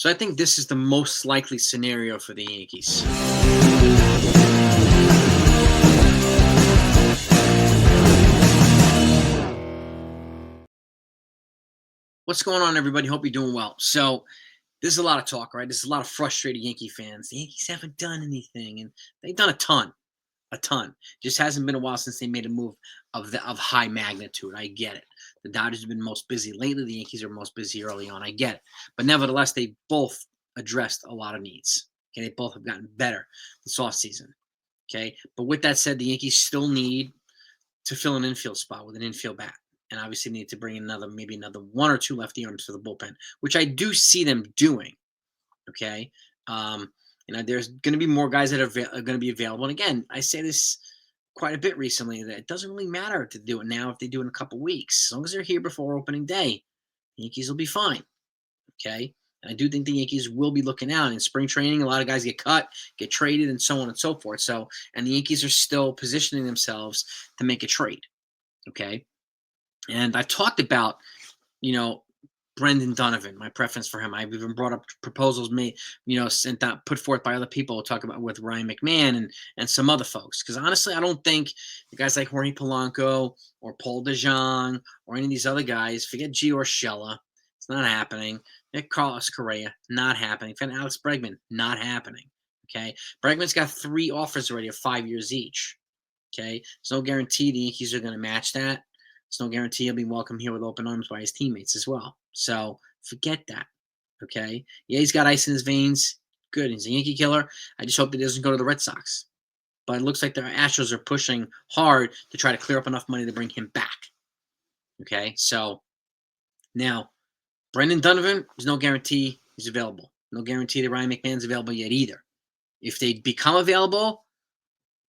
So I think this is the most likely scenario for the Yankees. What's going on, everybody? Hope you're doing well. So there's a lot of talk, right? There's a lot of frustrated Yankee fans. The Yankees haven't done anything, and they've done a ton. Just hasn't been a while since they made a move of high magnitude. I get it. The Dodgers have been most busy lately. The Yankees are most busy early on. I get it. But nevertheless, they both addressed a lot of needs. Okay, they both have gotten better this offseason. Okay, but with that said, the Yankees still need to fill an infield spot with an infield bat. And obviously need to bring in maybe another one or two lefty arms for the bullpen, which I do see them doing. Okay. Um, there's going to be more guys that are going to be available. And again, I say this quite a bit recently that it doesn't really matter to do it now if they do it in a couple weeks. As long as they're here before opening day, the Yankees will be fine. Okay. And I do think the Yankees will be looking out in spring training. A lot of guys get cut, get traded, and so on and so forth. So, and the Yankees are still positioning themselves to make a trade. Okay. And I've talked about, you know, Brendan Donovan, my preference for him. I've even brought up proposals made, sent out, put forth by other people. Talk about with Ryan McMahon and some other folks. Because honestly, I don't think the guys like Jorge Polanco or Paul DeJong or any of these other guys, forget G. Urshela, it's not happening. Nick Carlos Correa, not happening. Forget Alex Bregman, not happening. Okay, Bregman's got 3 offers already of 5 years each. Okay, there's no guarantee the Yankees are going to match that. There's no guarantee he'll be welcome here with open arms by his teammates as well. So forget that. Okay. Yeah, he's got ice in his veins. Good. He's a Yankee killer. I just hope that he doesn't go to the Red Sox. But it looks like the Astros are pushing hard to try to clear up enough money to bring him back. Okay. So now, Brendan Donovan, there's no guarantee he's available. No guarantee that Ryan McMahon's available yet either. If they become available,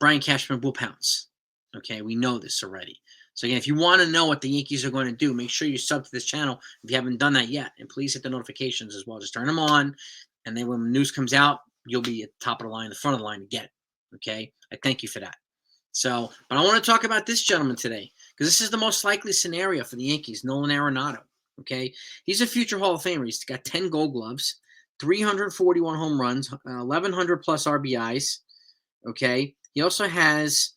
Brian Cashman will pounce. Okay. We know this already. So again, if you want to know what the Yankees are going to do, make sure you sub to this channel if you haven't done that yet. And please hit the notifications as well. Just turn them on. And then when the news comes out, you'll be at the top of the line, the front of the line to get it. Okay? I thank you for that. So, but I want to talk about this gentleman today because this is the most likely scenario for the Yankees, Nolan Arenado. Okay? He's a future Hall of Famer. He's got 10 Gold Gloves, 341 home runs, 1,100 plus RBIs. Okay? He also has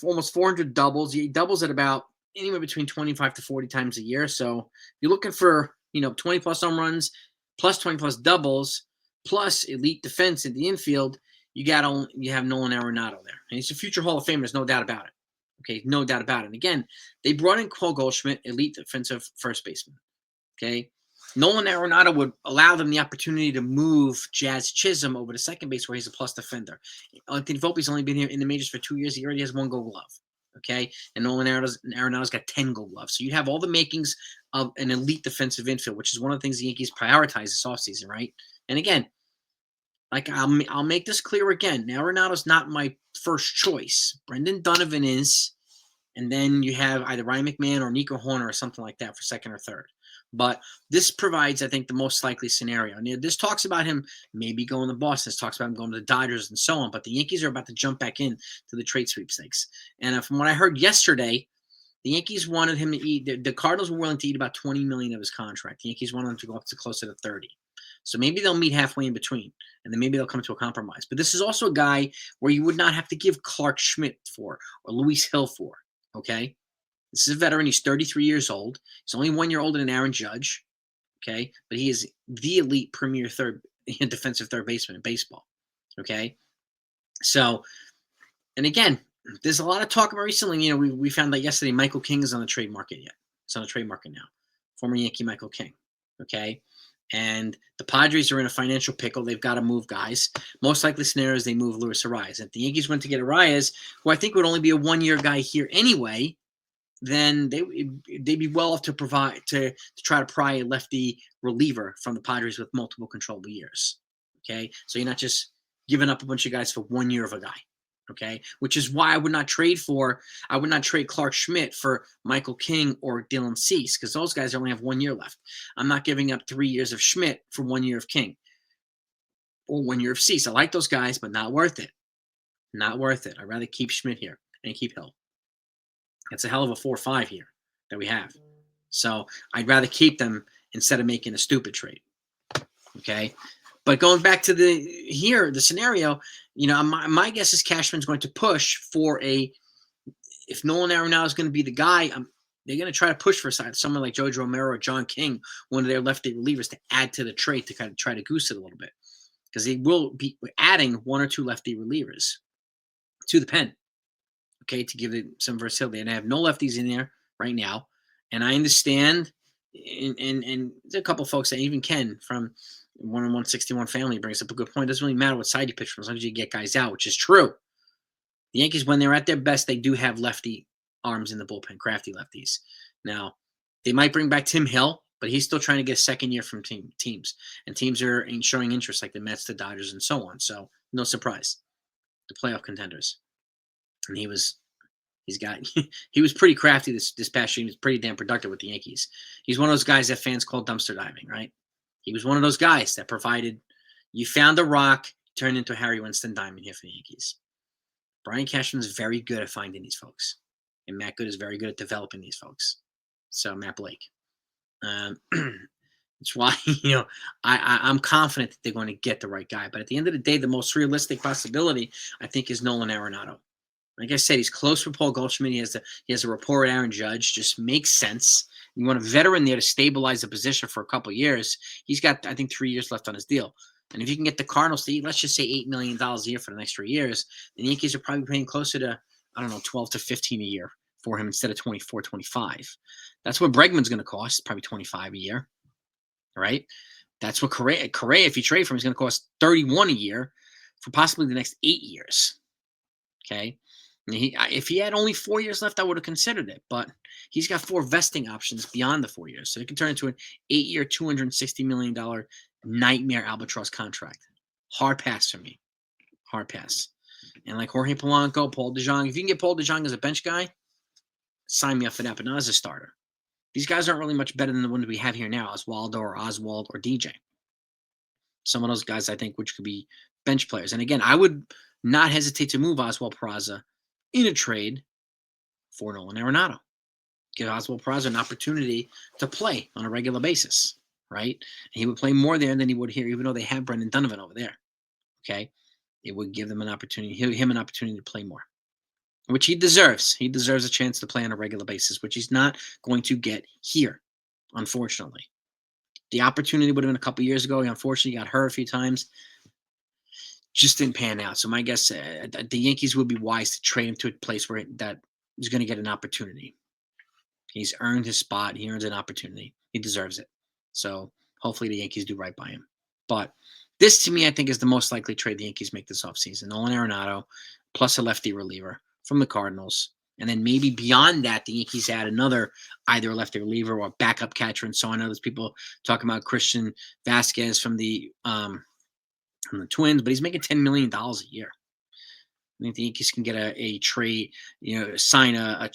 almost 400 doubles. He doubles at about anywhere between 25 to 40 times a year. So if you're looking for 20 plus home runs, plus 20 plus doubles, plus elite defense in the infield, you have Nolan Arenado there, and he's a future Hall of Famer. There's no doubt about it. Okay, no doubt about it. And again, they brought in Cole Goldschmidt, elite defensive first baseman. Okay. Nolan Arenado would allow them the opportunity to move Jazz Chisholm over to second base where he's a plus defender. Anthony Volpe's only been here in the majors for 2 years. He already has 1 Gold Glove. Okay. And Nolan Arenado's got 10 Gold Gloves. So you have all the makings of an elite defensive infield, which is one of the things the Yankees prioritize this offseason, right? And again, like I'll make this clear again. Arenado's not my first choice. Brendan Donovan is. And then you have either Ryan McMahon or Nico Horner or something like that for second or third. But this provides, I think, the most likely scenario. And this talks about him maybe going to Boston. This talks about him going to the Dodgers and so on. But the Yankees are about to jump back in to the trade sweepstakes. And from what I heard yesterday, the Yankees wanted him to eat. The Cardinals were willing to eat about $20 million of his contract. The Yankees wanted him to go up to closer to 30. So maybe they'll meet halfway in between, and then maybe they'll come to a compromise. But this is also a guy where you would not have to give Clark Schmidt for or Luis Hill for. Okay. This is a veteran. He's 33 years old. He's only 1 year older than Aaron Judge. Okay. But he is the elite premier defensive third baseman in baseball. Okay. So, and again, there's a lot of talk about recently. We found out yesterday Michael King is on the trade market yet. It's on the trade market now. Former Yankee Michael King. Okay. And the Padres are in a financial pickle. They've got to move guys. Most likely scenario is they move Luis Arias. If the Yankees went to get Arias, who I think would only be a 1 year guy here anyway, then they'd be well off to provide to try to pry a lefty reliever from the Padres with multiple controllable years. Okay, so you're not just giving up a bunch of guys for 1 year of a guy. Okay, which is why I would not trade Clark Schmidt for Michael King or Dylan Cease, because those guys only have 1 year left. I'm not giving up 3 years of Schmidt for 1 year of King or 1 year of Cease. I like those guys, but not worth it. Not worth it. I'd rather keep Schmidt here and keep Hill. It's a hell of a 4-5 here that we have. So I'd rather keep them instead of making a stupid trade. Okay. But going back to the scenario, my guess is Cashman's going to push for if Nolan Arenado is going to be the guy, they're going to try to push for someone like Joe Romero or John King, one of their lefty relievers, to add to the trade to kind of try to goose it a little bit, because they will be adding one or two lefty relievers to the pen, okay, to give it some versatility. And I have no lefties in there right now, and I understand, and there's a couple folks that even Ken from 161 family brings up a good point. It doesn't really matter what side you pitch from as long as you get guys out, which is true. The Yankees, when they're at their best, they do have lefty arms in the bullpen, crafty lefties. Now, they might bring back Tim Hill, but he's still trying to get a second year from teams. And teams are showing interest, like the Mets, the Dodgers, and so on. So, no surprise. The playoff contenders. And he was pretty crafty this past year. He was pretty damn productive with the Yankees. He's one of those guys that fans call dumpster diving, right? He was one of those guys that provided, you found a rock, turned into a Harry Winston diamond here for the Yankees. Brian Cashman is very good at finding these folks, and Matt Good is very good at developing these folks. So Matt Blake. It's why I'm confident that they're going to get the right guy. But at the end of the day, the most realistic possibility, I think, is Nolan Arenado. Like I said, he's close with Paul Goldschmidt. He has a rapport with Aaron Judge. Just makes sense. You want a veteran there to stabilize the position for a couple of years. He's got, I think, 3 years left on his deal. And if you can get the Cardinals to, let's just say, $8 million a year for the next 3 years, the Yankees are probably paying closer to, 12 to 15 a year for him instead of 24, 25. That's what Bregman's going to cost, probably 25 a year, right? That's what Correa, if you trade for him, is going to cost 31 a year for possibly the next 8 years. Okay. And if he had only 4 years left, I would have considered it, but he's got 4 vesting options beyond the 4 years. So it can turn into an 8-year, $260 million nightmare albatross contract. Hard pass for me. Hard pass. And like Jorge Polanco, Paul DeJong, if you can get Paul DeJong as a bench guy, sign me up for that, but not as a starter. These guys aren't really much better than the ones we have here now, Oswaldo or Oswald or DJ. Some of those guys, I think, which could be bench players. And again, I would not hesitate to move Oswald Peraza in a trade for Nolan Arenado. Give Oswald Peraza an opportunity to play on a regular basis, right? And he would play more there than he would here, even though they have Brendan Donovan over there. Okay, it would give them an opportunity, him an opportunity to play more, which he deserves. He deserves a chance to play on a regular basis, which he's not going to get here, unfortunately. The opportunity would have been a couple years ago. He unfortunately got hurt a few times. Just didn't pan out. So my guess, the Yankees would be wise to trade him to a place where that he's going to get an opportunity. He's earned his spot. He earns an opportunity. He deserves it. So hopefully the Yankees do right by him. But this, to me, I think is the most likely trade the Yankees make this offseason. Nolan Arenado plus a lefty reliever from the Cardinals. And then maybe beyond that, the Yankees add another, either a lefty reliever or backup catcher. And so I know there's people talking about Christian Vasquez from the Twins, but he's making $10 million a year. I think the Yankees can get a trade, sign a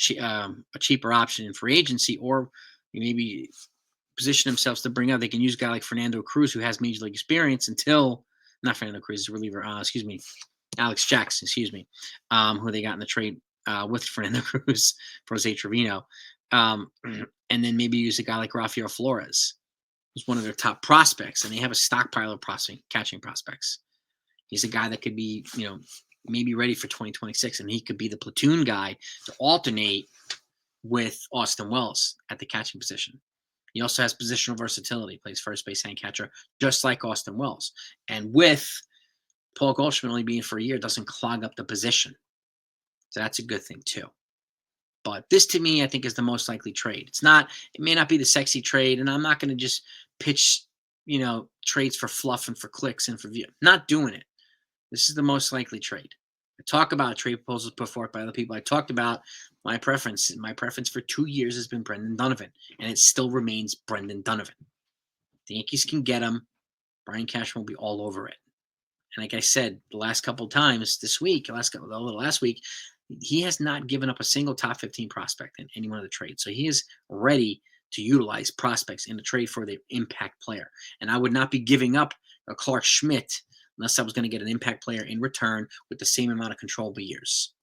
cheaper option in free agency, or maybe position themselves to bring up. They can use a guy like Fernando Cruz, who has major league experience, not Fernando Cruz, reliever, Alex Jackson, who they got in the trade with Fernando Cruz for Jose Trevino. And then maybe use a guy like Rafael Flores, who's one of their top prospects, and they have a stockpile of catching prospects. He's a guy that could be, maybe ready for 2026, and he could be the platoon guy to alternate with Austin Wells at the catching position. He also has positional versatility, plays first base and catcher, just like Austin Wells. And with Paul Goldschmidt only being for a year, doesn't clog up the position. So that's a good thing too. But this, to me, I think is the most likely trade. It may not be the sexy trade, and I'm not going to just pitch, trades for fluff and for clicks and for view. Not doing it. This is the most likely trade. I talk about trade proposals put forth by other people. I talked about my preference. My preference for 2 years has been Brendan Donovan, and it still remains Brendan Donovan. The Yankees can get him. Brian Cashman will be all over it. And like I said, the last couple of times this week, last week, he has not given up a single top 15 prospect in any one of the trades. So he is ready to utilize prospects in the trade for the impact player. And I would not be giving up a Clark Schmidt unless I was going to get an impact player in return with the same amount of controllable years.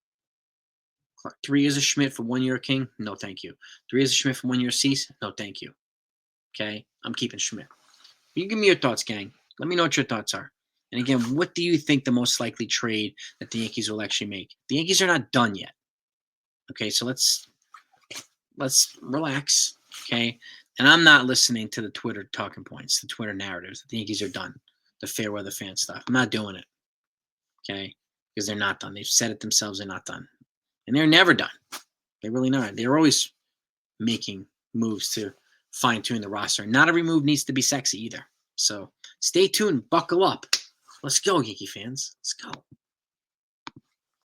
3 years of Schmidt for 1 year King? No, thank you. 3 years of Schmidt for 1 year Cease? No, thank you. Okay, I'm keeping Schmidt. You give me your thoughts, gang. Let me know what your thoughts are. And again, what do you think the most likely trade that the Yankees will actually make? The Yankees are not done yet. Okay, so let's relax. Okay, and I'm not listening to the Twitter talking points, the Twitter narratives. The Yankees are done. The fair weather fan stuff. I'm not doing it. Okay, because they're not done. They've said it themselves. They're not done, and they're never done. They're really not. They're always making moves to fine tune the roster. Not every move needs to be sexy either. So stay tuned. Buckle up. Let's go, Yankee fans. Let's go.